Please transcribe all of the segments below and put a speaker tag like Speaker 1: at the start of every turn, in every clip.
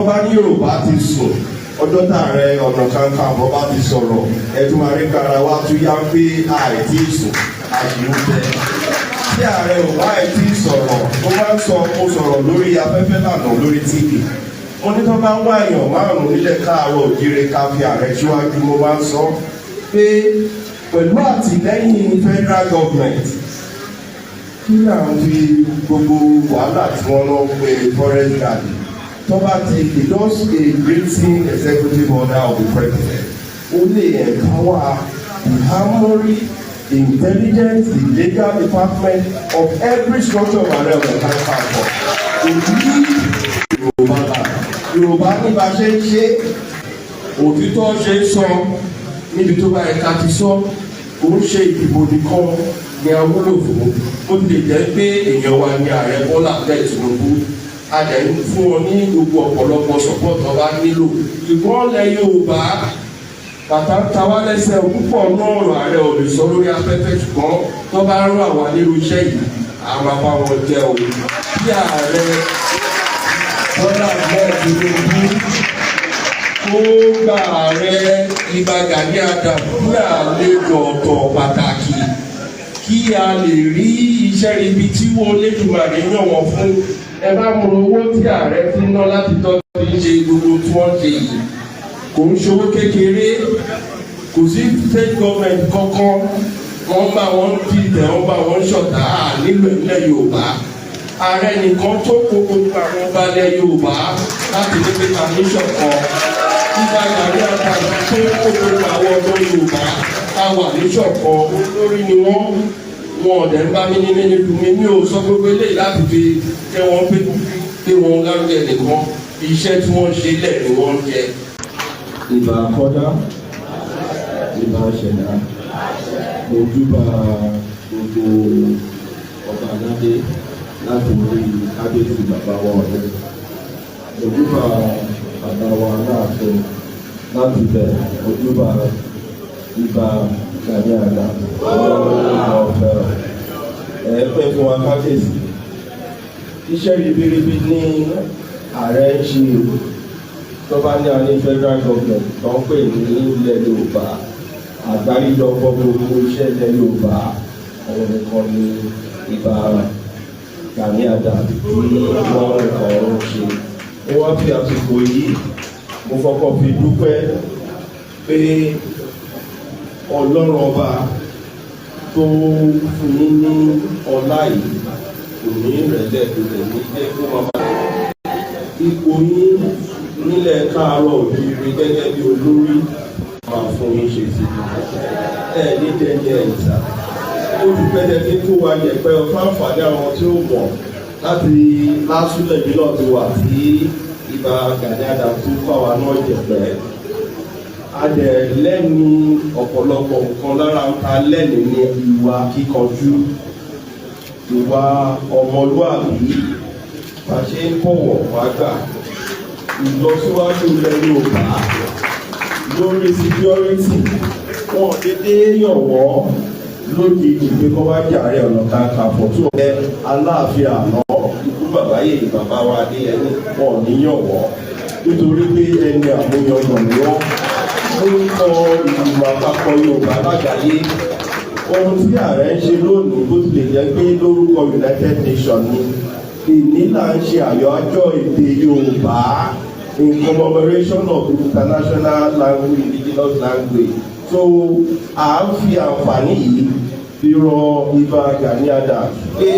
Speaker 1: Ọba ní Yorùbá ti sùn ọjọ́ tààrẹ Ọ̀nà Kàkànfò bá ti sọ̀rọ̀ ẹ̀dùn àríkàrà wa tún yá pé àìtí sùn àṣìwújẹ. Tí ààrẹ ò bá àìtí sọ̀rọ̀ ó máa ń sọ ó sọ̀rọ̀ lórí afẹ́fẹ́ lànà lórí TV. Wọ́n ní tó bá ń wá èèyàn márùn-ún nílẹ̀ káàárọ̀ òjíire ká fi ààrẹ síwájú. Mo máa ń sọ pé pẹ̀lú àtìlẹ́yìn federal government kí là ń fi gbogbo wàhálà tí wọ́n lọ pe forest guard tó bá ti endorse a written executive order of the president ó lè empower the armory, the intelligence, the legal department of every structure of Ààrẹ-Ọ to lead Yorùbá land. Yorùbá ní bá ṣe ń ṣe òtítọ́ ṣe ń sọ níbi tó bá ẹ̀ka ti sọ kò ń ṣe ìdìbò nìkan ní awúlò fún ó lè jẹ́ pé èèyàn wa ní Ààrẹ Bọ́lá Tinubu a dẹ̀ ń fún ọ ní gbogbo ọ̀pọ̀lọpọ̀ support ọba nílò ìgbọ́n lẹ Yorùbá bàtà tàwa lẹ́sẹ̀ púpọ̀ náà ọ̀rọ̀ ààrẹ ò lè sọ lórí afẹ́fẹ́ ṣùgbọ́n tó bá rán àwa nínú iṣẹ́ yìí àwọn apá wọn jẹ́ o bí Ààrẹ Bọ́lá Tinubu ó gba Ààrẹ Ìbà Gani Adams bí àlejò ọ̀tọ̀ pàtàkì kí a lè rí iṣẹ́ ibi tí wọ́n lè jùmọ̀ àríyàn wọn fún ẹ bá mọ owó tí ààrẹ ti ná láti tọ́jú ní ṣe gbogbo tí wọ́n ṣe yìí kò ń ṣòwò kékeré kò sí state government kankan wọ́n bá wọn dìtẹ̀ wọ́n bá wọn ṣọ̀tá nílò ilẹ̀ Yorùbá ààrẹ nìkan tó kó gbogbo àwọn ọba ilẹ̀ Yorùbá láti ní pé ká ní ṣọ̀kan Ìbà Gani Adams tó kó gbogbo àwọn ọmọ Yorùbá ká wà ní ṣọ̀kan olórí ni wọ́n ọ̀dẹ̀ ń bá mi ní nínú mi ò sọ gbogbo eléyìí láti fi kẹ́ wọ́n pé wọ́n lárúgẹ nìkan iṣẹ́ tí wọ́n ṣe lẹ̀ ni wọ́n jẹ. Ìbà àkọ́dá ìbà ṣẹ̀dá ojúbà gbogbo ọba aládé láti orí kábíyèsí bàbá wa ọ̀rẹ́ ojúbà bàbá wa aláàfin láti bẹ̀ ojúbà Ìbà Gani Adams ọ̀fẹ́ ẹ̀ẹ́pẹ́ fún wa kábíyèsí iṣẹ́ ribiribi ní ààrẹ ń ṣe tó bá ní àní federal government tó ń pè ní ilẹ̀ Yorùbá àgbáríjọpọ̀ gbogbo iṣẹ́ ilẹ̀ Yorùbá àwọn nìkan ní Ìbà Gani Adams tí wọ́n nǹkan ń ṣe. Mo wá fi àsìkò yìí mo fọkàn fi dúpẹ́ pé Ọlọ́run ọba tó fún yín ní ọlá yìí kò ní ìrẹ̀lẹ̀ tó lè ní jẹ́ kó máa bá ipò yín nílẹ̀ káàárọ̀ òjíire gẹ́gẹ́ bí olórí máa fún yín ṣe sí ní dẹ́jẹ́ ìta. Ó ti pẹ́ẹ́dẹ́ tí kó wa yẹ̀pẹ́ ọ̀fọ̀ àǹfààní àwọn tí ó mọ̀ láti lásùlẹ̀ yìí náà ti wà sí Ìbà Gani Adams tó fáwa náà jẹ̀pẹ́. Adẹ̀ lẹ́nu ọ̀pọ̀lọpọ̀ nǹkan lára ta lẹ́nu ní ìwà kíkanjú ìwà ọmọlúàbí bá ṣe ń bọ̀wọ̀ fágbà ìlọsíwájú ilẹ̀ Yorùbá lórí security wọn dédé yọ̀wọ́ lójijì pé kọ́ bá jẹ́ Ààrẹ-Ọ̀nà Kàkànfò tó ẹ Aláàfin àná ikú bàbá yèyí bàbá wa Adéyẹmí wọn ní yọ̀wọ́ nítorí pé ẹni àmúyọ̀nà ni wọ́n lórúkọ ìgbìmọ̀ àpapọ̀ Yorùbá lágbàáyé ohun tí ààrẹ ń ṣe lónìí bó tilẹ̀ jẹ́ pé lórúkọ United Nations ni ìní là ń ṣe àyájọ́ èdè Yorùbá in commemoration of international language indigenous language so à ń fi àǹfààní yìí fi rọ Ìbà Gani Adams pé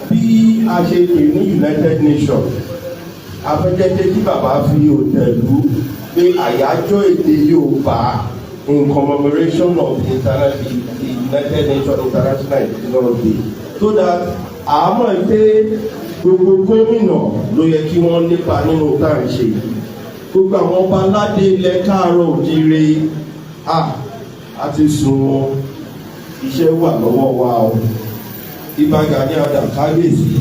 Speaker 1: bí a ṣe pè ní United Nations afẹ́jẹ́jẹ́ kí bàbá fi òtẹ̀lú pé àyájọ́ èdè Yorùbá in commemoration of the United Nations International Indigenous Day so that àmọ́ pé gbogbo gómìnà ló yẹ kí wọ́n nípa nínú tá à ń ṣe gbogbo àwọn ọba aládé ilẹ̀ káàárọ̀ òjíire àti sùn wọn iṣẹ́ wà lọ́wọ́ wa o. Ìbà Gani Adams kábíyèsí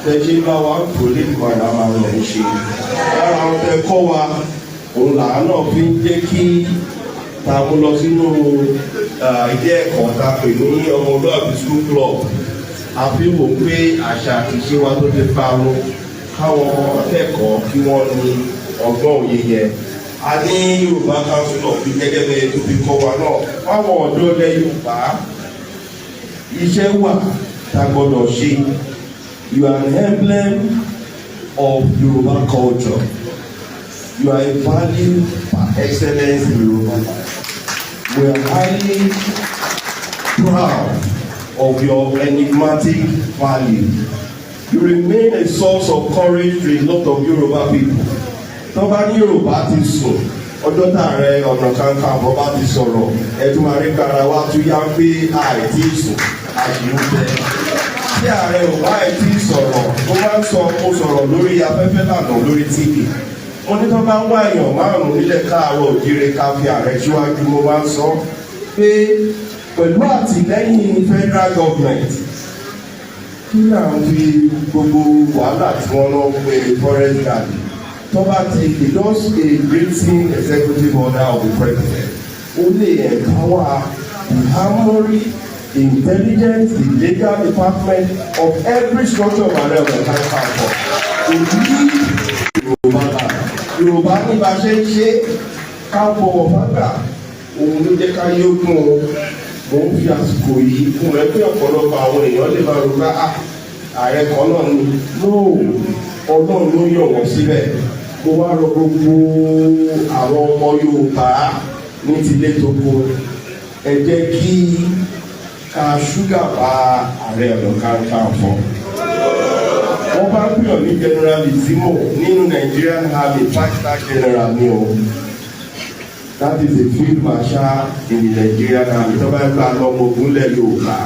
Speaker 1: tẹ̀sí bá wa ń kó lè kọ́ ara máa ń lẹ̀ ṣe lára àwọn tẹ kọ́ wa òun làá náà fi ń jẹ́ kí ta mo lọ sínú ilé ẹ̀kọ́ ta pè ní Ọmọlúàbí school club àfi wò pé àṣà àti ìṣe wa tó ti parun káwọn akẹ́kọ̀ọ́ kí wọ́n ní ọgbọ́n òye yẹn. A ní Yorùbá council of gẹ́gẹ́ bẹ́ẹ̀ tó fi kọ́ wa náà fáwọn ọ̀dọ́ ilẹ̀ Yorùbá iṣẹ́ wà tá a gbọ́dọ̀ ṣe. You are an emblem of Yoruba culture. You are a value par excellence in Yoruba life. We are highly proud of your enigmatic value. You remain a source of courage to a lot of Yoruba people. Tọ́ba ní Yorùbá ti sùn, ọjọ́ tá Ààrẹ Ọ̀nà Kakanfò bá ti sọ̀rọ̀, ẹ̀dùn àríkàrà wa tún yá pé àìtí sùn, àṣìwúbẹ. Tí Ààrẹ ò bá àìtí sọ̀rọ̀, ó máa ń sọ̀rọ̀ lórí afẹ́fẹ́ lànà lórí TV. Wọ́n ní tó bá ń wá èèyàn márùn-ún nílẹ̀ káàárọ̀ òjìrè ká fi Ààrẹ síwájú, mo máa ń sọ pé pẹ̀lú àtìlẹ́yìn federal government kí là ń fi gbogbo wàhálà tí wọ́n lọ pe forest guard tó bá ti just a written executive order of the president ó lè empower the armory, the intelligence, the legal department of every structure of Ààrẹ-Ọ to lead Yorùbá land. Yorùbá ní bá ṣe ń ṣe ká bọ̀wọ̀ fágbà òun ló jẹ́ ká yóò gún o. Mo ń fi àsìkò yìí fún ẹ pé ọ̀pọ̀lọpọ̀ àwọn èèyàn lè máa rògbà ààrẹ kan náà ni Ọlọ́run ló yàn wọ́n síbẹ̀. Mo wá rọ gbogbo àwọn ọmọ Yorùbá ní tilé toko ẹ jẹ́ kí ká ṣúgà bá Ààrẹ-Ọ Kakanfò. Wọ́n bá pèèyàn ní generalissimo nínú Nigerian Army 5-star general ni o. That is a field marshal in the Nigerian Army. Tó bá ń gba lọ́mọ ogunlẹ̀ Yorùbá.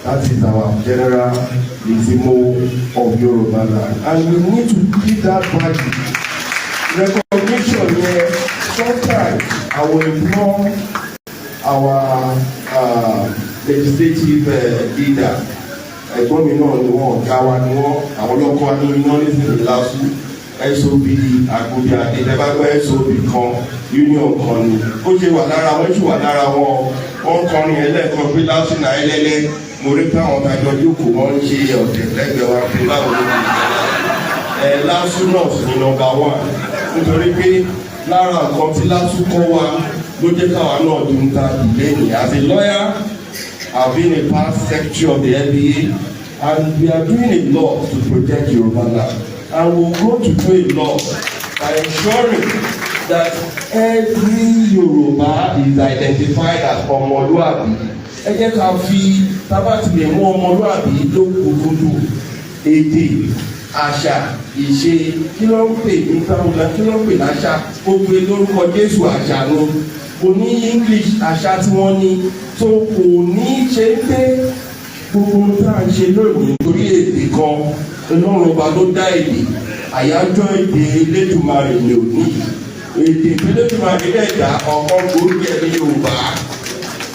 Speaker 1: That is our generalissimo of Yoruba land. And we need to keep that value. Recognition here, sometimes I will ignore our legislative leader. Ẹ̀gbọ́n mi náà ni wọ́n ọ̀gá wa ni wọ́n àwọn ọlọ́kọ́ ní iná nísìnyí lásù SOB Àgbòdì àdéjẹ́bàgbẹ́ SOB kan union kan ni ó ṣe wà lára wọn ṣì wà lára wọn wọ́n kọrin ẹlẹ́ẹ̀kan pé lásù náà ẹlẹ́lẹ́ mo rí pé àwọn tajọ jókòó wọ́n ń ṣe ọ̀tẹ̀ lẹ́gbẹ̀ẹ́ wa pé báwo ló ti ṣẹlẹ̀ lásù náà sì ni number 1 nítorí pé lára nǹkan tí lásù kọ́ wa ló jẹ́ káwa náà dùn ta ìlẹ́yìn as a lawyer. I've been a past secretary of the NBA, and we are doing a lot to protect Yoruba land. And we'll go to do a lot by ensuring that every Yoruba is identified as ọmọlúàbí. Ẹ jẹ́ ká fi tábàtì lè mú ọmọlúàbí lókùnkúndùn èdè, àṣà, ìṣe, kí ló ń pè ní táwọn kí ló ń pè láṣà, gbogbo lórúkọ Jésù àṣà ló. Kò ní English àṣà tí wọ́n ní tó kò ní ṣe pé gbogbo tá à ń ṣe lónìí torí èdè kan Ọlọ́run ọba ló dá èdè àyájọ́ èdè Elédùmarè ní òní èdè Elédùmarè lẹ́dà ọ̀kan gbòógì ẹni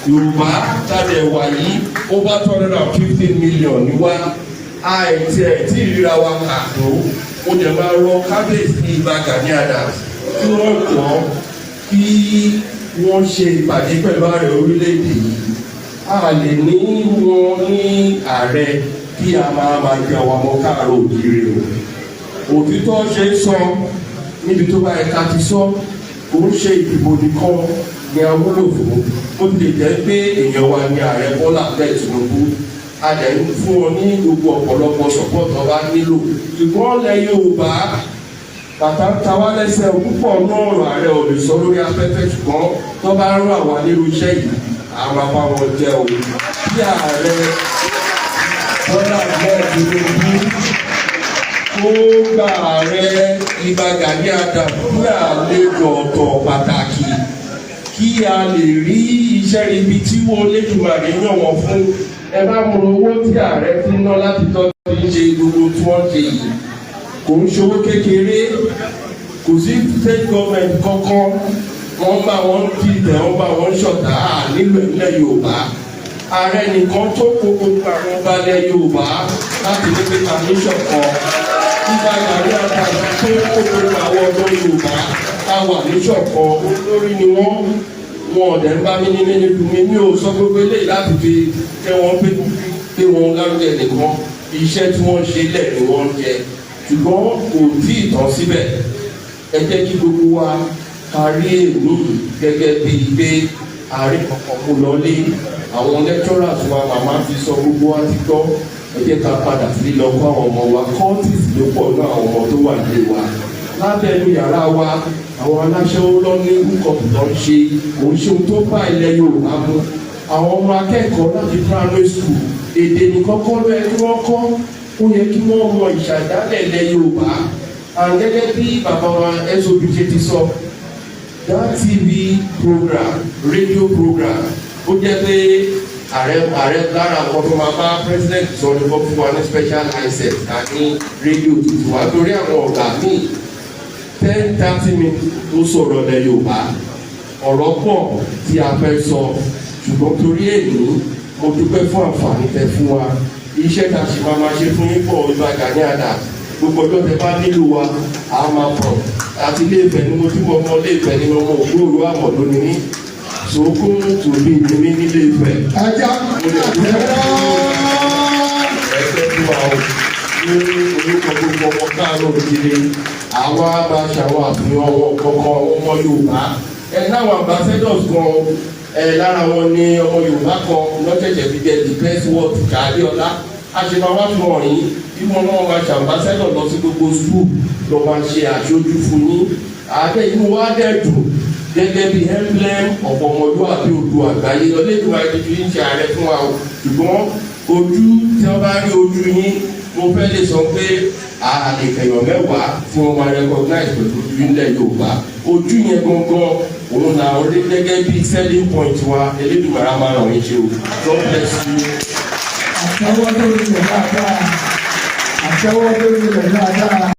Speaker 1: Yorùbá tàbí ẹ̀wà yìí over 250 million ní wá àìtí ẹ̀ tí ìríra wa kà tó ó jẹ́ máa rọ kábíyèsí Ìbà Gani Adams tí wọ́n lọ kí wọ́n ṣe ìpàdé pẹ̀lú ààrẹ orílẹ̀-èdè yìí. A lè ní wọn ní ààrẹ kí a máa jẹ àwọn ọmọ káàárọ̀ òjìrè o. Òtítọ́ ṣe ń sọ níbi tó bá ẹ̀ka ti sọ kò ń ṣe ìdìbò nìkan ní awúlò fún ó lè jẹ́ pé èèyàn wa ní ààrẹ Bọ́lá Ahmed Tinubu a lè ń fún wọn ní gbogbo ọ̀pọ̀lọpọ̀ sọ̀pọ̀tọ̀ bá nílò ṣùgbọ́n lẹ Yorùbá bàtà tàwa lẹ́sẹ̀ púpọ̀ náà rọ̀ ààrẹ ò lè sọ lórí afẹ́fẹ́ ṣùgbọ́n tó bá rán àwa nínú iṣẹ́ yìí àwọn àbáwọn jẹ́ o bí ààrẹ Bọ́lá Ahmed Tinubu ó gba ààrẹ Ìbà Gani Adams fún àlejò ọ̀tọ̀ pàtàkì kí a lè rí iṣẹ́ ibi tí wọ́n Elédùmarè yàn wọ́n fún ẹ bá mọ owó tí ààrẹ ti ná láti tọ́jú ń ṣe gbogbo tí wọ́n ṣe yìí kò ń ṣòwò kékeré kò sí state government kankan wọ́n bá wọn dìtẹ̀ wọ́n bá wọn ṣọ̀tá nílò ilẹ̀ Yorùbá ààrẹ nìkan tó kó gbogbo àwọn balẹ̀ Yorùbá láti ní pé kàmí ṣọ̀kan Ìbà Gani Adams tó kó gbogbo àwọn ọmọ Yorùbá ká wà ní ṣọ̀kan olórí ni wọ́n ọ̀dẹ̀ ń bá mi ní nínú mi ò sọ gbogbo eléyìí láti fi kẹ́ wọ́n pé wọ́n lárúgẹ nìkan iṣẹ́ tí wọ́n ṣe lẹ̀ ni wọ́n jẹ
Speaker 2: ṣùgbọ́n kò tí ì tán síbẹ̀. Ẹ jẹ́ kí gbogbo wa kárí èmi gẹ́gẹ́ bíi pé ààrẹ kankan kó lọlé. Àwọn lecturers wa màmá ti sọ gbogbo wa ti gbọ́. Ẹ jẹ́ ká padà sí lọ kọ́ àwọn ọmọ wa cultist ló pọ̀ ní àwọn ọmọ tó wà nílé wa. Lábẹ́nu yàrá wa àwọn aláṣẹ́wó lọ́ní húkọ̀pù tó ń ṣe òun ṣe ohun tó bá ilẹ̀ Yorùbá mú. Àwọn ọmọ akẹ́kọ̀ọ́ láti primary school èdè nìkan kọ́ ló yẹ kí wọ́n kọ́, ó yẹ kí wọ́n mọ ìṣàdálẹ̀ ilẹ̀ Yorùbá. And gẹ́gẹ́ bí bàbá wa SOB ti sọ, that TV program radio program ó jẹ́ pé ààrẹ lára àwọn tó máa bá president sọ ní wọ́n fún wa ní special license àní rédíò tuntun wa torí àwọn ọ̀gá míì 10-30 minutes tó sọ̀rọ̀ ilẹ̀ Yorùbá ọ̀rọ̀ pọ̀ tí a fẹ́ sọ ṣùgbọ́n torí èyí mo dúpẹ́ fún àǹfààní tẹ́ fún wa. Iṣẹ́ tá a ṣe máa ṣe fún yín pọ̀ ìbàdàn ní àdá gbogbo ọjọ́ tẹ́ bá nílò wa a máa pọ̀ àti ilé ìfẹ́ ni mo túbọ̀ mọ́ ilé ìfẹ́ ni mo mọ ògbóòrò àmọ̀ lónìí ní sókún tòbí ìdílé nílé ìfẹ́.
Speaker 3: Ajá
Speaker 2: ẹgbẹ́ fún wa o ní orúkọ gbogbo ọmọ káàárọ̀ òjìlé àwa bá ṣàwọn àfihàn ọkọ̀ ọmọ Yorùbá láwọn ambassadors kan lára wọn ní ọmọ Yorùbá kan lọ́jẹ̀jẹ̀ fi jẹ́ the best word Ààrẹ-Ọlá àṣemàwá fi hàn yín bí wọn náà máa ṣe ambassador lọ sí gbogbo school lọ máa ṣe aṣojú fún yín. Ààrẹ inú wa dẹ̀ dùn gẹ́gẹ́ bí emblem ọ̀pọ̀ ọmọlúwàbí odò àgbáyé ọlẹ́dùn àjèjì ń ṣe ààrẹ fún wa o ṣùgbọ́n ojú tí wọ́n bá rí ojú yín mo fẹ́ lè sọ pé àlèkèyàn mẹ́wàá tí wọ́n máa recognize pẹ̀lú ojú ilẹ̀ Yorùbá ojú yẹn gangan òun là ń rí gẹ́gẹ́ bí selling point wa Elédùmarè máa ràn yín ṣe o. God bless you.
Speaker 3: àtẹwọ́ lórí rẹ̀ dáadáa.